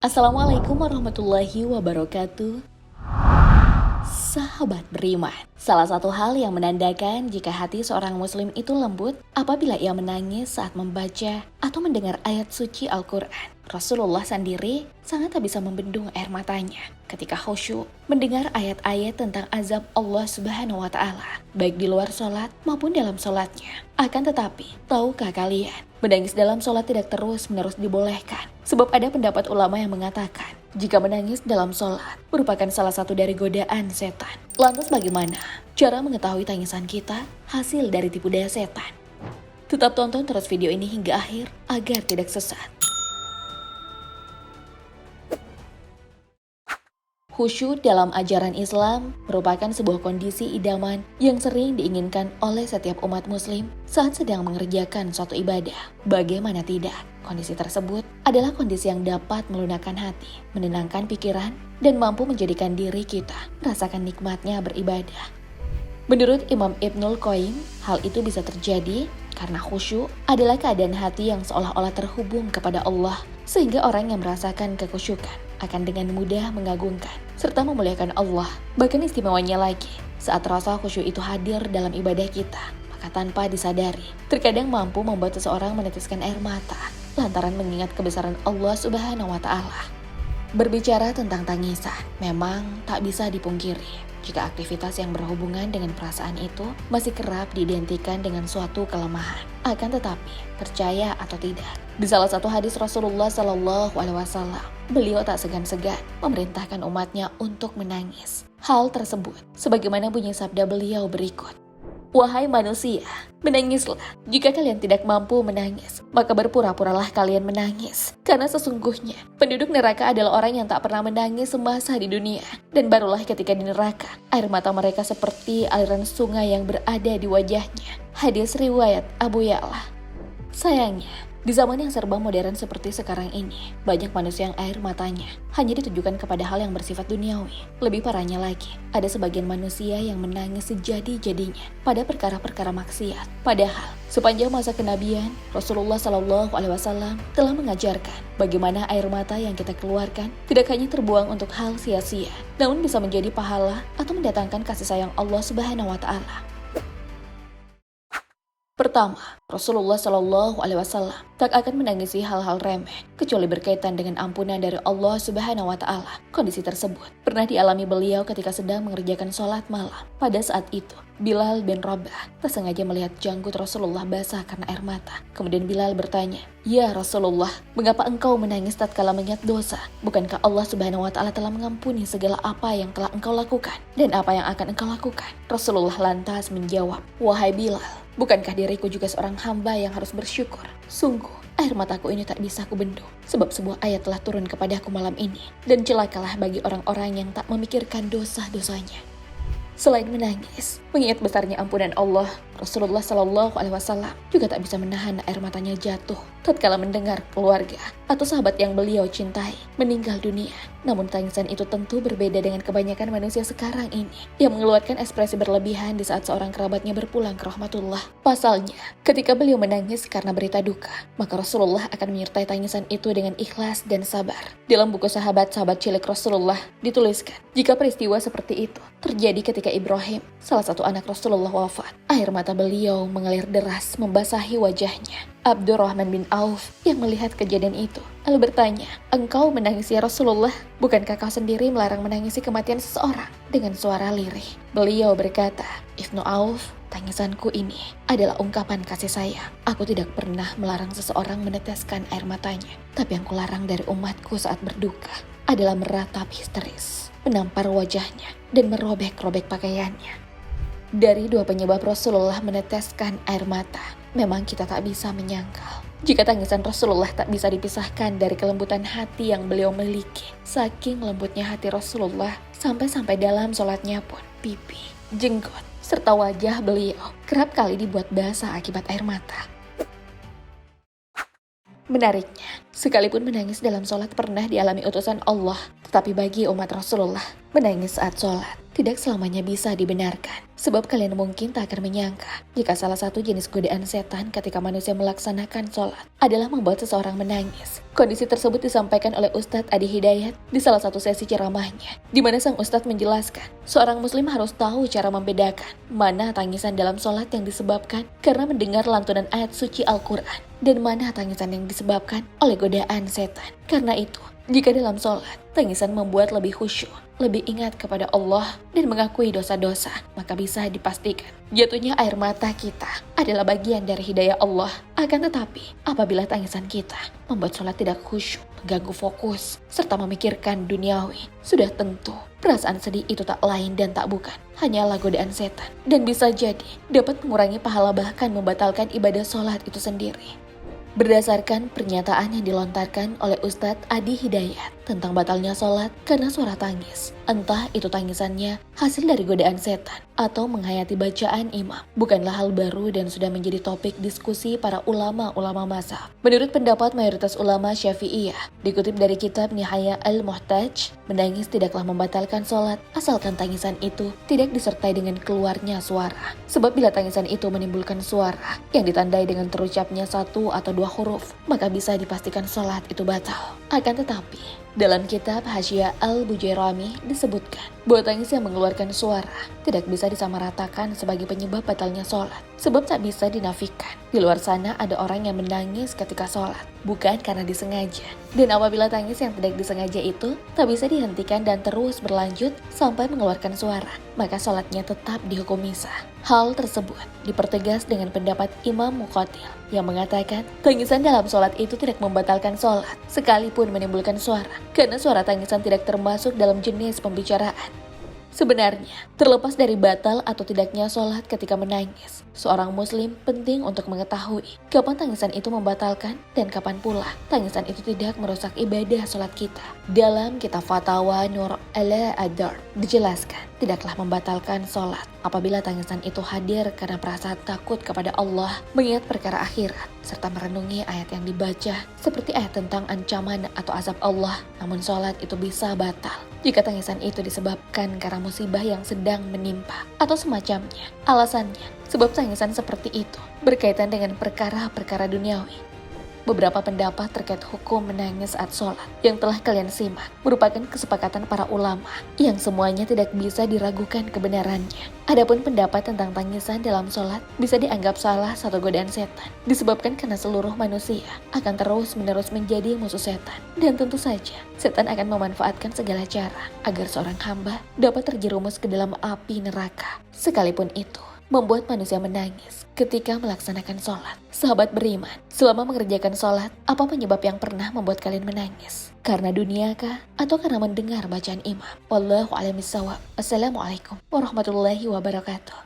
Assalamualaikum warahmatullahi wabarakatuh. Sahabat beriman, salah satu hal yang menandakan jika hati seorang muslim itu lembut apabila ia menangis saat membaca atau mendengar ayat suci Al-Quran. Rasulullah sendiri sangat tak bisa membendung air matanya ketika khusyuk mendengar ayat-ayat tentang azab Allah Subhanahu wa Ta'ala, baik di luar sholat maupun dalam sholatnya. Akan tetapi, tahukah kalian, menangis dalam sholat tidak terus-menerus dibolehkan? Sebab ada pendapat ulama yang mengatakan, jika menangis dalam sholat merupakan salah satu dari godaan setan. Lantas bagaimana cara mengetahui tangisan kita hasil dari tipu daya setan? Tetap tonton terus video ini hingga akhir agar tidak sesat. Khusyuk dalam ajaran Islam merupakan sebuah kondisi idaman yang sering diinginkan oleh setiap umat muslim saat sedang mengerjakan suatu ibadah. Bagaimana tidak, kondisi tersebut adalah kondisi yang dapat melunakkan hati, menenangkan pikiran, dan mampu menjadikan diri kita merasakan nikmatnya beribadah. Menurut Imam Ibnul Qayyim, hal itu bisa terjadi karena khusyuk adalah keadaan hati yang seolah-olah terhubung kepada Allah, sehingga orang yang merasakan kekhusyukan akan dengan mudah mengagungkan serta memuliakan Allah. Bahkan istimewanya lagi, saat rasa khusyuk itu hadir dalam ibadah kita, maka tanpa disadari, terkadang mampu membuat seseorang meneteskan air mata lantaran mengingat kebesaran Allah Subhanahu wa Ta'ala. Berbicara tentang tangisan, memang tak bisa dipungkiri jika aktivitas yang berhubungan dengan perasaan itu masih kerap diidentikan dengan suatu kelemahan. Akan tetapi, percaya atau tidak, di salah satu hadis Rasulullah SAW, beliau tak segan-segan memerintahkan umatnya untuk menangis. Hal tersebut, sebagaimana bunyi sabda beliau berikut. Wahai manusia, menangislah. Jika kalian tidak mampu menangis, maka berpura-puralah kalian menangis. Karena sesungguhnya, penduduk neraka adalah orang yang tak pernah menangis semasa di dunia. Dan barulah ketika di neraka, air mata mereka seperti aliran sungai yang berada di wajahnya. Hadis riwayat Abu Ya'la. Sayangnya, di zaman yang serba modern seperti sekarang ini, banyak manusia yang air matanya hanya ditujukan kepada hal yang bersifat duniawi. Lebih parahnya lagi, ada sebagian manusia yang menangis sejadi-jadinya pada perkara-perkara maksiat. Padahal, sepanjang masa kenabian, Rasulullah SAW telah mengajarkan bagaimana air mata yang kita keluarkan tidak hanya terbuang untuk hal sia-sia, namun bisa menjadi pahala atau mendatangkan kasih sayang Allah Subhanahu wa Ta'ala. Pertama, Rasulullah SAW tak akan menangisi hal-hal remeh kecuali berkaitan dengan ampunan dari Allah Subhanahu wa Ta'ala. Kondisi tersebut pernah dialami beliau ketika sedang mengerjakan sholat malam. Pada saat itu, Bilal bin Rabah tersengaja melihat janggut Rasulullah basah karena air mata. Kemudian Bilal bertanya, "Ya Rasulullah, mengapa engkau menangis tatkala mengingat dosa? Bukankah Allah Subhanahu wa Ta'ala telah mengampuni segala apa yang telah engkau lakukan dan apa yang akan engkau lakukan?" Rasulullah lantas menjawab, "Wahai Bilal, bukankah diriku juga seorang hamba yang harus bersyukur? Sungguh, air mataku ini tak bisa kubendung, sebab sebuah ayat telah turun kepadaku malam ini, dan celakalah bagi orang-orang yang tak memikirkan dosa-dosanya." Selain menangis, mengingat besarnya ampunan Allah, Rasulullah SAW juga tak bisa menahan air matanya jatuh tatkala mendengar keluarga atau sahabat yang beliau cintai meninggal dunia. Namun tangisan itu tentu berbeda dengan kebanyakan manusia sekarang ini yang mengeluarkan ekspresi berlebihan di saat seorang kerabatnya berpulang ke rahmatullah. Pasalnya, ketika beliau menangis karena berita duka, maka Rasulullah akan menyertai tangisan itu dengan ikhlas dan sabar. Dalam buku sahabat-sahabat cilik Rasulullah dituliskan, jika peristiwa seperti itu terjadi ketika Ibrahim, salah satu anak Rasulullah wafat, air mata beliau mengalir deras membasahi wajahnya. Abdurrahman bin Auf yang melihat kejadian itu lalu bertanya, "Engkau menangis ya Rasulullah? Bukankah kau sendiri melarang menangisi kematian seseorang?" Dengan suara lirih, beliau berkata, "Ibnu Auf, tangisanku ini adalah ungkapan kasih sayang. Aku tidak pernah melarang seseorang meneteskan air matanya, tapi yang kularang dari umatku saat berduka adalah meratap histeris, menampar wajahnya, dan merobek-robek pakaiannya." Dari dua penyebab Rasulullah meneteskan air mata, memang kita tak bisa menyangkal jika tangisan Rasulullah tak bisa dipisahkan dari kelembutan hati yang beliau miliki. Saking lembutnya hati Rasulullah, sampai-sampai dalam sholatnya pun pipi, jenggot, serta wajah beliau kerap kali dibuat basah akibat air mata. Menariknya, sekalipun menangis dalam sholat pernah dialami utusan Allah, tetapi bagi umat Rasulullah, menangis saat sholat tidak selamanya bisa dibenarkan. Sebab kalian mungkin tak akan menyangka jika salah satu jenis godaan setan ketika manusia melaksanakan sholat adalah membuat seseorang menangis. Kondisi tersebut disampaikan oleh Ustadz Adi Hidayat di salah satu sesi ceramahnya, di mana sang Ustadz menjelaskan, seorang muslim harus tahu cara membedakan mana tangisan dalam sholat yang disebabkan karena mendengar lantunan ayat suci Al-Quran, dan mana tangisan yang disebabkan oleh godaan setan. Karena itu, jika dalam sholat, tangisan membuat lebih khusyuk, lebih ingat kepada Allah, dan mengakui dosa-dosa, maka bisa dipastikan jatuhnya air mata kita adalah bagian dari hidayah Allah. Akan tetapi, apabila tangisan kita membuat sholat tidak khusyuk, mengganggu fokus, serta memikirkan duniawi, sudah tentu perasaan sedih itu tak lain dan tak bukan hanyalah godaan setan, dan bisa jadi dapat mengurangi pahala bahkan membatalkan ibadah sholat itu sendiri. Berdasarkan pernyataan yang dilontarkan oleh Ustadz Adi Hidayat tentang batalnya sholat karena suara tangis, entah itu tangisannya hasil dari godaan setan atau menghayati bacaan imam, bukanlah hal baru dan sudah menjadi topik diskusi para ulama-ulama mazhab. Menurut pendapat mayoritas ulama Syafi'iyah, dikutip dari kitab Nihaya Al-Muhtaj, menangis tidaklah membatalkan sholat asalkan tangisan itu tidak disertai dengan keluarnya suara. Sebab bila tangisan itu menimbulkan suara yang ditandai dengan terucapnya satu atau dua huruf, maka bisa dipastikan sholat itu batal. Akan tetapi, dalam kitab Hasyiah Al-Bujairami disebutkan bahwa tangis yang mengeluarkan suara tidak bisa disamaratakan sebagai penyebab batalnya sholat. Sebab tak bisa dinafikan, di luar sana ada orang yang menangis ketika sholat, bukan karena disengaja. Dan apabila tangis yang tidak disengaja itu tak bisa dihentikan dan terus berlanjut sampai mengeluarkan suara, maka sholatnya tetap dihukum misah. Hal tersebut dipertegas dengan pendapat Imam Muqatil yang mengatakan tangisan dalam sholat itu tidak membatalkan sholat sekalipun menimbulkan suara, karena suara tangisan tidak termasuk dalam jenis pembicaraan. Sebenarnya, terlepas dari batal atau tidaknya sholat ketika menangis, seorang muslim penting untuk mengetahui kapan tangisan itu membatalkan dan kapan pula tangisan itu tidak merusak ibadah sholat kita. Dalam kitab Fatawa Nur ala Adar dijelaskan, tidaklah membatalkan sholat apabila tangisan itu hadir karena perasaan takut kepada Allah, mengingat perkara akhirat, serta merenungi ayat yang dibaca seperti ayat tentang ancaman atau azab Allah. Namun sholat itu bisa batal jika tangisan itu disebabkan karena musibah yang sedang menimpa atau semacamnya. Alasannya, sebab tangisan seperti itu berkaitan dengan perkara-perkara duniawi. Beberapa pendapat terkait hukum menangis saat sholat yang telah kalian simak merupakan kesepakatan para ulama yang semuanya tidak bisa diragukan kebenarannya. Adapun pendapat tentang tangisan dalam sholat bisa dianggap salah satu godaan setan, disebabkan karena seluruh manusia akan terus-menerus menjadi musuh setan. Dan tentu saja, setan akan memanfaatkan segala cara agar seorang hamba dapat terjerumus ke dalam api neraka. Sekalipun itu membuat manusia menangis ketika melaksanakan sholat. Sahabat beriman, selama mengerjakan sholat, apa penyebab yang pernah membuat kalian menangis? Karena dunia kah? Atau karena mendengar bacaan imam? Wallahu a'lam bishawab. Assalamualaikum warahmatullahi wabarakatuh.